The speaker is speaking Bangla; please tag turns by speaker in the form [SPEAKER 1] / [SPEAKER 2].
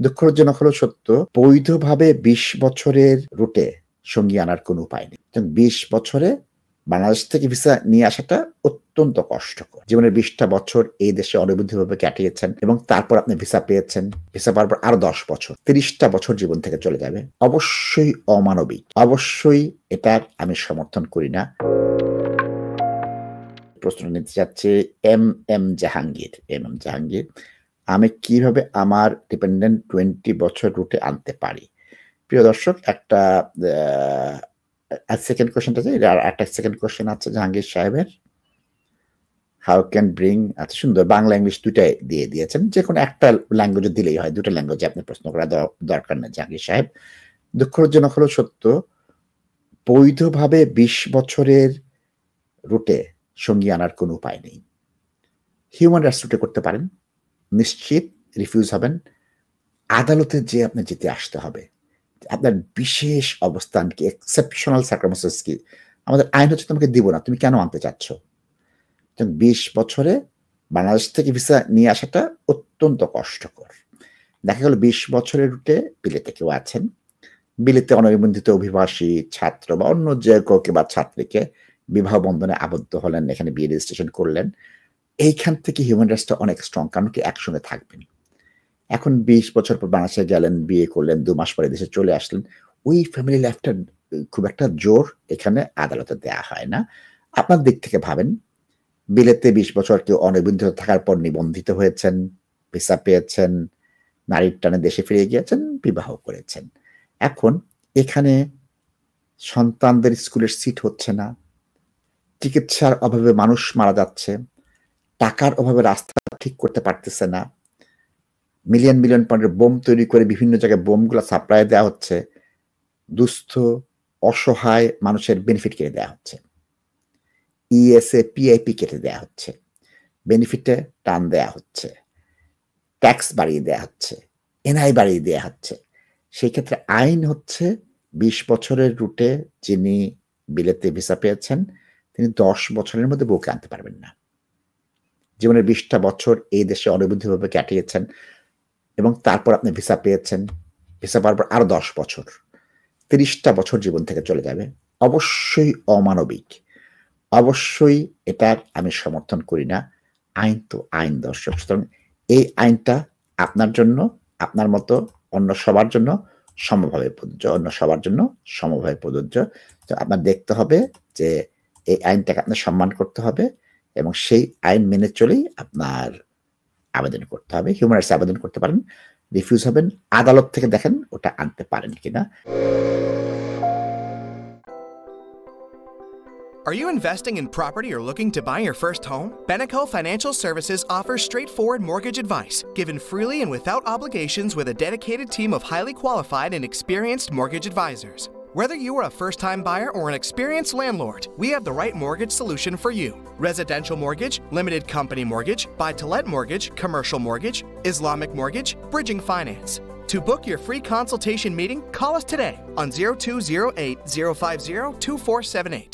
[SPEAKER 1] দুঃখজনক হলো সত্য, বৈধভাবে ২০ বছরের রুটে সঙ্গী আনার কোনো উপায় নেই। ২০ বছরে বাংলাদেশ থেকে ভিসা নিয়ে আসাটা অত্যন্ত কষ্টকর। জীবনের ২০টা বছর এই দেশে অনৈবৈধভাবে কাটিয়েছেন এবং তারপর আপনি ভিসা পেয়েছেন। ভিসা পাওয়ার পর আরো ১০ বছর, ৩০টা বছর জীবন থেকে চলে যাবে। অবশ্যই অমানবিক। অবশ্যই এটা আমি সমর্থন করি না। প্রশ্ন নিতে চাচ্ছি এম জাহাঙ্গীর। আমি কিভাবে আমার ডিপেন্ডেন্ট 20 বছর রুটে আনতে পারি? প্রিয় দর্শক, একটা সেকেন্ড কোয়েশ্চেনটা যে একটা সেকেন্ড কোয়েশ্চেন আছে জাহাঙ্গীর সাহেবের। হাউ ক্যান ব্রিং, আচ্ছা সুন্দর, বাংলা ইংলিশ দুটাই দিয়ে দিয়েছেন। যে কোনো একটা ল্যাঙ্গুয়েজে দিলেই হয়, দুটো ল্যাঙ্গুয়েজে আপনি প্রশ্ন করা দরকার নেই জাহাঙ্গীর সাহেব। দুঃখজনক হলো সত্য, বৈধভাবে ২০ বছরের রুটে সঙ্গী আনার কোনো উপায় নেই। হিউম্যান রাইটস রুটে করতে পারেন, নিশ্চিত রিফিউজ হবেন। আদালতে যে আপনি যেতে আসতে হবে, আপনার বিশেষ অবস্থান কি, এক্সেপশনাল সার্কামস্টেন্স কি, আমাদের আইন হচ্ছে তোমাকে দিব না, তুমি কেন আনতে চাচ্ছ? ২০ বছরে বাংলাদেশ থেকে ভিসা নিয়ে আসাটা অত্যন্ত কষ্টকর। দেখা গেল ২০ বছরের রুটে বিলেতে কেউ আছেন, বিলেতে অনিবন্ধিত অভিবাসী ছাত্র বা অন্য যে কাউকে বা ছাত্রীকে বিবাহ বন্ধনে আবদ্ধ হলেন, এখানে বিয়ে রেজিস্ট্রেশন করলেন। এইখান থেকে হিউম্যান রাইটসটা অনেক স্ট্রং, কারণ কি একসঙ্গে থাকবেন। এখন ২০ বছর পর বাংলাদেশে গেলেন, বিয়ে করলেন, ২ মাস পরে দেশে চলে আসলেন, ওই ফ্যামিলি লাইফটা খুব একটা জোর এখানে আদালতে দেয়া হয় না। আপনার দিক থেকে ভাবেন, বিলেতে ২০ বছর কেউ অনিবন্ধিত থাকার পর নিবন্ধিত হয়েছেন, ভিসা পেয়েছেন, নারীর টানে দেশে ফিরে গিয়েছেন, বিবাহ করেছেন। এখন এখানে সন্তানদের স্কুলের সিট হচ্ছে না, চিকিৎসার অভাবে মানুষ মারা যাচ্ছে, টাকার অভাবে রাস্তা ঠিক করতে পারতেছে না, মিলিয়ন মিলিয়ন পাউন্ডের বোম তৈরি করে বিভিন্ন জায়গায় বোমগুলো সাপ্লাই দেওয়া হচ্ছে, দুস্থ অসহায় মানুষের বেনিফিট কেটে দেওয়া হচ্ছে, ইএসএ পিআইপি কেটে দেওয়া হচ্ছে, বেনিফিটে টান দেওয়া হচ্ছে, ট্যাক্স বাড়িয়ে দেওয়া হচ্ছে, এনআই বাড়িয়ে দেওয়া হচ্ছে। সেই ক্ষেত্রে আইন হচ্ছে ২০ বছরের রুটে যিনি বিলেতে ভিসা পেয়েছেন, তিনি ১০ বছরের মধ্যে বউকে আনতে পারবেন না। জীবনের ২০টা বছর এই দেশে অনৈবৈধভাবে কাটিয়েছেন এবং তারপর আপনি ভিসা পেয়েছেন। ভিসা পাওয়ার পর আরো ১০ বছর, ৩০টা বছর জীবন থেকে চলে যাবে। অবশ্যই অমানবিক। অবশ্যই এটা আমি সমর্থন করি না। আইন তো আইন দর্শক। সুতরাং এই আইনটা আপনার জন্য, আপনার মতো অন্য সবার জন্য সমভাবে প্রযোজ্য, অন্য সবার জন্য সমভাবে প্রযোজ্য। তো আপনার দেখতে হবে যে এই আইনটাকে আপনার সম্মান করতে হবে এবং সেই আইন মেনে চলেই আপনার আবেদন করতে হবে। হিউম্যান রাইটস আবেদন করতে পারেন, রিফিউজ হবেন, আদালত থেকে দেখেন ওটা আনতে পারেন কিনা।
[SPEAKER 2] Are you investing in property or looking to buy your first home? Beneco Financial Services offers straightforward mortgage advice, given freely and without obligations with a dedicated team of highly qualified and experienced mortgage advisors. Whether you are a first-time buyer or an experienced landlord, we have the right mortgage solution for you. Residential mortgage, limited company mortgage, buy-to-let mortgage, commercial mortgage, Islamic mortgage, bridging finance. To book your free consultation meeting, call us today on 0208 050 2478.